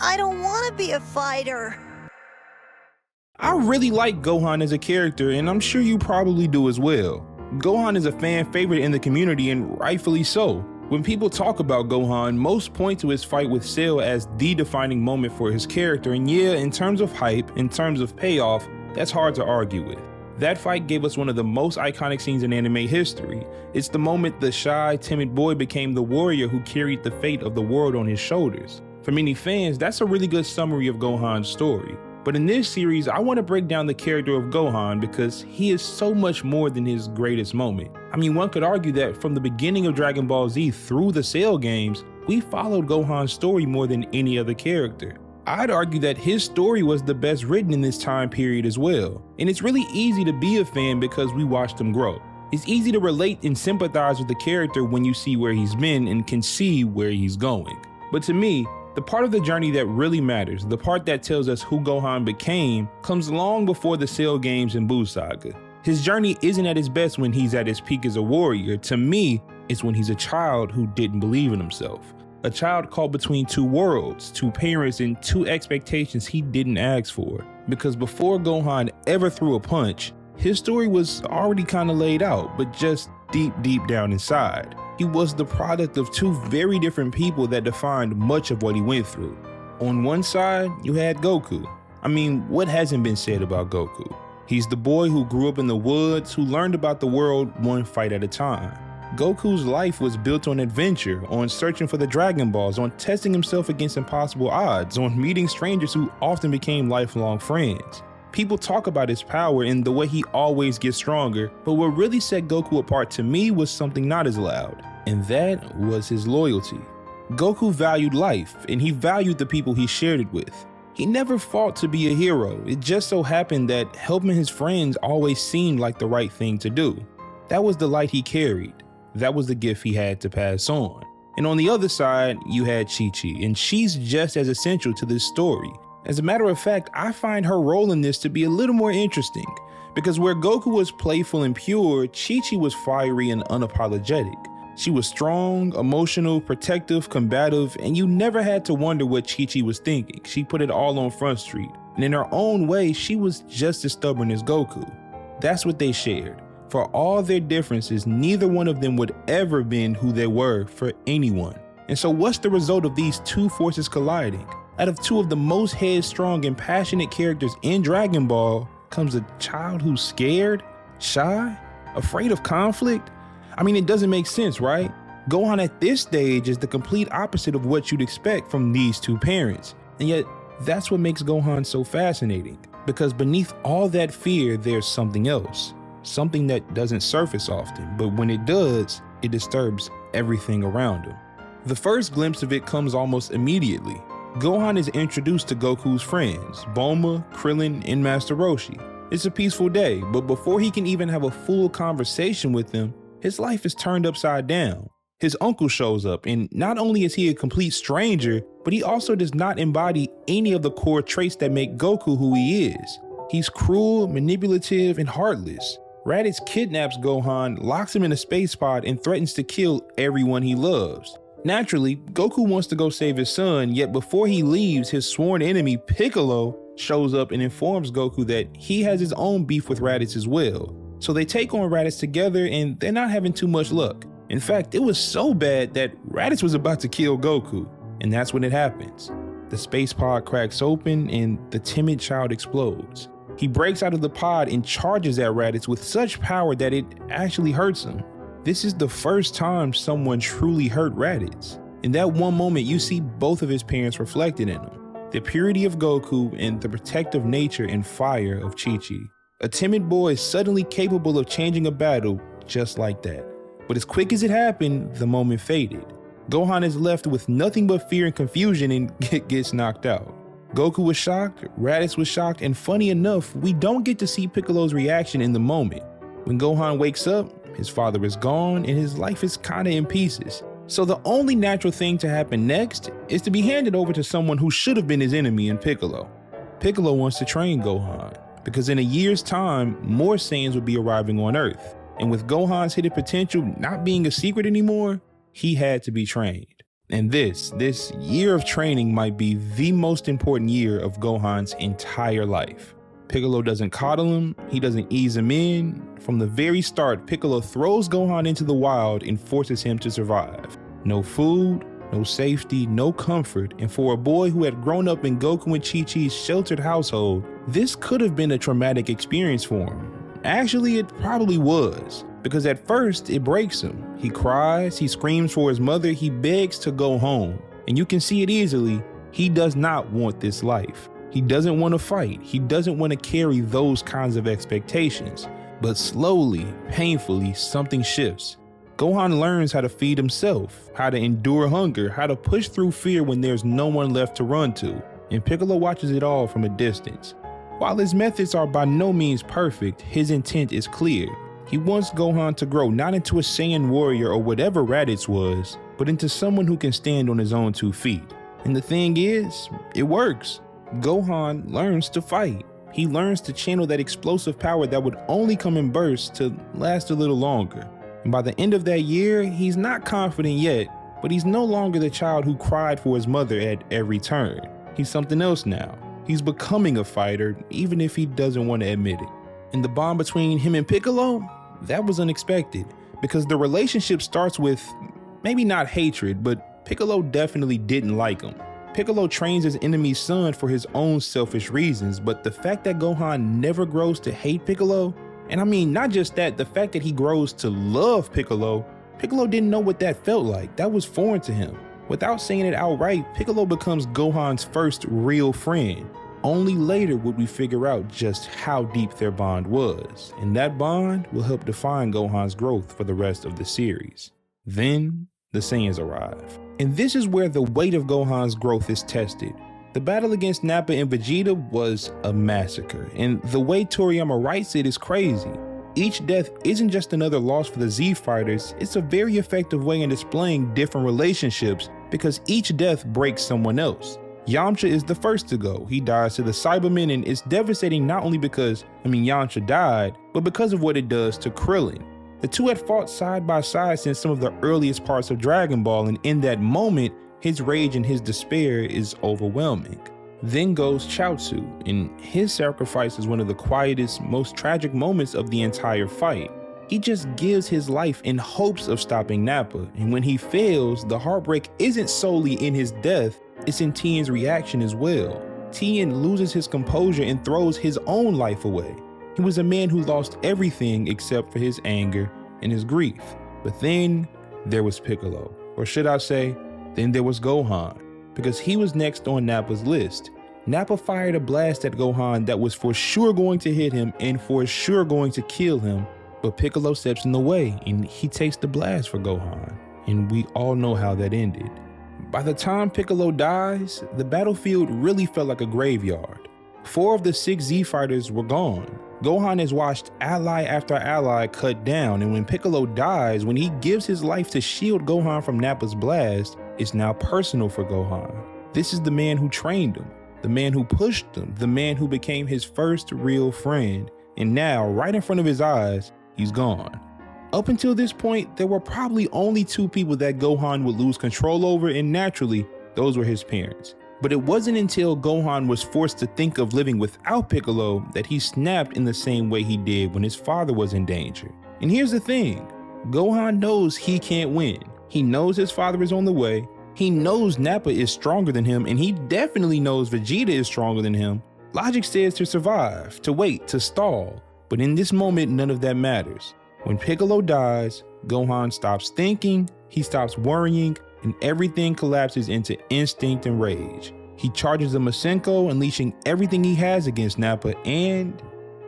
I don't want to be a fighter. I really like Gohan as a character, and I'm sure you probably do as well. Gohan is a fan favorite in the community, and rightfully so. When people talk about Gohan, most point to his fight with Cell as the defining moment for his character, and yeah, in terms of hype, in terms of payoff, that's hard to argue with. That fight gave us one of the most iconic scenes in anime history. It's the moment the shy, timid boy became the warrior who carried the fate of the world on his shoulders. For many fans, that's a really good summary of Gohan's story. But in this series, I want to break down the character of Gohan because he is so much more than his greatest moment. I mean, one could argue that from the beginning of Dragon Ball Z through the Cell games, we followed Gohan's story more than any other character. I'd argue that his story was the best written in this time period as well. And it's really easy to be a fan because we watched him grow. It's easy to relate and sympathize with the character when you see where he's been and can see where he's going. But to me, the part of the journey that really matters, the part that tells us who Gohan became, comes long before the Cell games and Buu Saga. His journey isn't at his best when he's at his peak as a warrior. To me, it's when he's a child who didn't believe in himself. A child caught between two worlds, two parents, and two expectations he didn't ask for. Because before Gohan ever threw a punch, his story was already kind of laid out, but just deep down inside. He was the product of two very different people that defined much of what he went through. On one side, you had Goku. I mean, what hasn't been said about Goku? He's the boy who grew up in the woods, who learned about the world one fight at a time. Goku's life was built on adventure, on searching for the Dragon Balls, on testing himself against impossible odds, on meeting strangers who often became lifelong friends. People talk about his power and the way he always gets stronger, but what really set Goku apart to me was something not as loud, and that was his loyalty. Goku valued life, and he valued the people he shared it with. He never fought to be a hero. It just so happened that helping his friends always seemed like the right thing to do. That was the light he carried. That was the gift he had to pass on. And on the other side, you had Chi-Chi, and she's just as essential to this story. As a matter of fact, I find her role in this to be a little more interesting, because where Goku was playful and pure, Chi-Chi was fiery and unapologetic. She was strong, emotional, protective, combative, and you never had to wonder what Chi-Chi was thinking. She put it all on Front Street, and in her own way, she was just as stubborn as Goku. That's what they shared. For all their differences, neither one of them would ever been who they were for anyone. And so what's the result of these two forces colliding? Out of two of the most headstrong and passionate characters in Dragon Ball comes a child who's scared, shy, afraid of conflict. I mean, it doesn't make sense, right? Gohan at this stage is the complete opposite of what you'd expect from these two parents. And yet, that's what makes Gohan so fascinating. Because beneath all that fear, there's something else. Something that doesn't surface often, but when it does, it disturbs everything around him. The first glimpse of it comes almost immediately. Gohan is introduced to Goku's friends, Bulma, Krillin, and Master Roshi. It's a peaceful day, but before he can even have a full conversation with them, his life is turned upside down. His uncle shows up, and not only is he a complete stranger, but he also does not embody any of the core traits that make Goku who he is. He's cruel, manipulative, and heartless. Raditz kidnaps Gohan, locks him in a space pod, and threatens to kill everyone he loves. Naturally, Goku wants to go save his son, yet before he leaves, his sworn enemy Piccolo shows up and informs Goku that he has his own beef with Raditz as well. So they take on Raditz together, and they're not having too much luck. In fact, it was so bad that Raditz was about to kill Goku, and that's when it happens. The space pod cracks open and the timid child explodes. He breaks out of the pod and charges at Raditz with such power that it actually hurts him. This is the first time someone truly hurt Raditz. In that one moment, you see both of his parents reflected in him. The purity of Goku and the protective nature and fire of Chi-Chi. A timid boy is suddenly capable of changing a battle just like that. But as quick as it happened, the moment faded. Gohan is left with nothing but fear and confusion and gets knocked out. Goku was shocked, Raditz was shocked, and funny enough, we don't get to see Piccolo's reaction in the moment. When Gohan wakes up, his father is gone and his life is kinda in pieces. So the only natural thing to happen next is to be handed over to someone who should have been his enemy in Piccolo. Piccolo wants to train Gohan, because in a year's time, more Saiyans will be arriving on Earth. And with Gohan's hidden potential not being a secret anymore, he had to be trained. And this year of training might be the most important year of Gohan's entire life. Piccolo doesn't coddle him, he doesn't ease him in. From the very start, Piccolo throws Gohan into the wild and forces him to survive. No food, no safety, no comfort, and for a boy who had grown up in Goku and Chi-Chi's sheltered household, this could have been a traumatic experience for him. Actually, it probably was, because at first it breaks him. He cries, he screams for his mother, he begs to go home, and you can see it easily, he does not want this life. He doesn't want to fight, he doesn't want to carry those kinds of expectations. But slowly, painfully, something shifts. Gohan learns how to feed himself, how to endure hunger, how to push through fear when there's no one left to run to, and Piccolo watches it all from a distance. While his methods are by no means perfect, his intent is clear. He wants Gohan to grow not into a Saiyan warrior or whatever Raditz was, but into someone who can stand on his own 2 feet. And the thing is, it works. Gohan learns to fight. He learns to channel that explosive power that would only come in bursts to last a little longer. And by the end of that year, he's not confident yet, but he's no longer the child who cried for his mother at every turn. He's something else now. He's becoming a fighter, even if he doesn't want to admit it. And the bond between him and Piccolo, that was unexpected, because the relationship starts with maybe not hatred, but Piccolo definitely didn't like him. Piccolo trains his enemy's son for his own selfish reasons, but the fact that Gohan never grows to hate Piccolo, and I mean not just that, the fact that he grows to love Piccolo, Piccolo didn't know what that felt like. That was foreign to him. Without saying it outright, Piccolo becomes Gohan's first real friend. Only later would we figure out just how deep their bond was, and that bond will help define Gohan's growth for the rest of the series. Then, the Saiyans arrive. And this is where the weight of Gohan's growth is tested. The battle against Nappa and Vegeta was a massacre, and the way Toriyama writes it is crazy. Each death isn't just another loss for the Z fighters, it's a very effective way in displaying different relationships because each death breaks someone else. Yamcha is the first to go. He dies to the Cybermen, and it's devastating not only because, Yamcha died, but because of what it does to Krillin. The two had fought side by side since some of the earliest parts of Dragon Ball, and in that moment, his rage and his despair is overwhelming. Then goes Chaozu, and his sacrifice is one of the quietest, most tragic moments of the entire fight. He just gives his life in hopes of stopping Nappa, and when he fails, the heartbreak isn't solely in his death, it's in Tien's reaction as well. Tien loses his composure and throws his own life away. He was a man who lost everything except for his anger and his grief. But then there was Piccolo, or should I say, then there was Gohan, because he was next on Nappa's list. Nappa fired a blast at Gohan that was for sure going to hit him and for sure going to kill him, but Piccolo steps in the way and he takes the blast for Gohan, and we all know how that ended. By the time Piccolo dies, the battlefield really felt like a graveyard. 4 of the 6 Z fighters were gone. Gohan has watched ally after ally cut down, and when Piccolo dies, when he gives his life to shield Gohan from Nappa's blast, it's now personal for Gohan. This is the man who trained him, the man who pushed him, the man who became his first real friend, and now, right in front of his eyes, he's gone. Up until this point, there were probably only 2 people that Gohan would lose control over, and naturally, those were his parents. But it wasn't until Gohan was forced to think of living without Piccolo that he snapped in the same way he did when his father was in danger. And here's the thing, Gohan knows he can't win. He knows his father is on the way, he knows Nappa is stronger than him, and he definitely knows Vegeta is stronger than him. Logic says to survive, to wait, to stall, but in this moment none of that matters. When Piccolo dies, Gohan stops thinking, he stops worrying, and everything collapses into instinct and rage. He charges a Masenko, unleashing everything he has against Nappa, and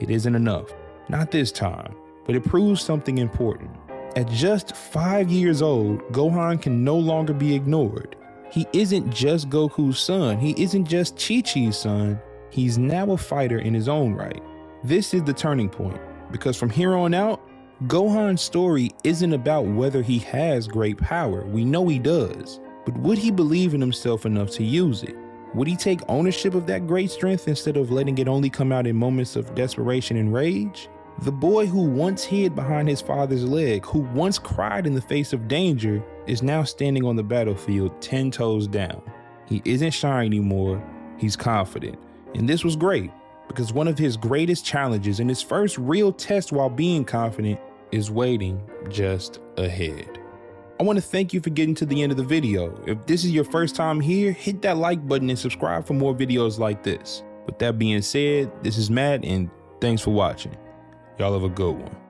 it isn't enough. Not this time, but it proves something important. At just 5 years old, Gohan can no longer be ignored. He isn't just Goku's son, he isn't just Chi-Chi's son, he's now a fighter in his own right. This is the turning point, because from here on out, Gohan's story isn't about whether he has great power. We know he does, but would he believe in himself enough to use it? Would he take ownership of that great strength instead of letting it only come out in moments of desperation and rage? The boy who once hid behind his father's leg, who once cried in the face of danger, is now standing on the battlefield 10 toes down. He isn't shy anymore, he's confident. And this was great, because one of his greatest challenges and his first real test while being confident is waiting just ahead. I want to thank you for getting to the end of the video. If this is your first time here, hit that like button and subscribe for more videos like this. With that being said, this is Matt, and thanks for watching. Y'all have a good one.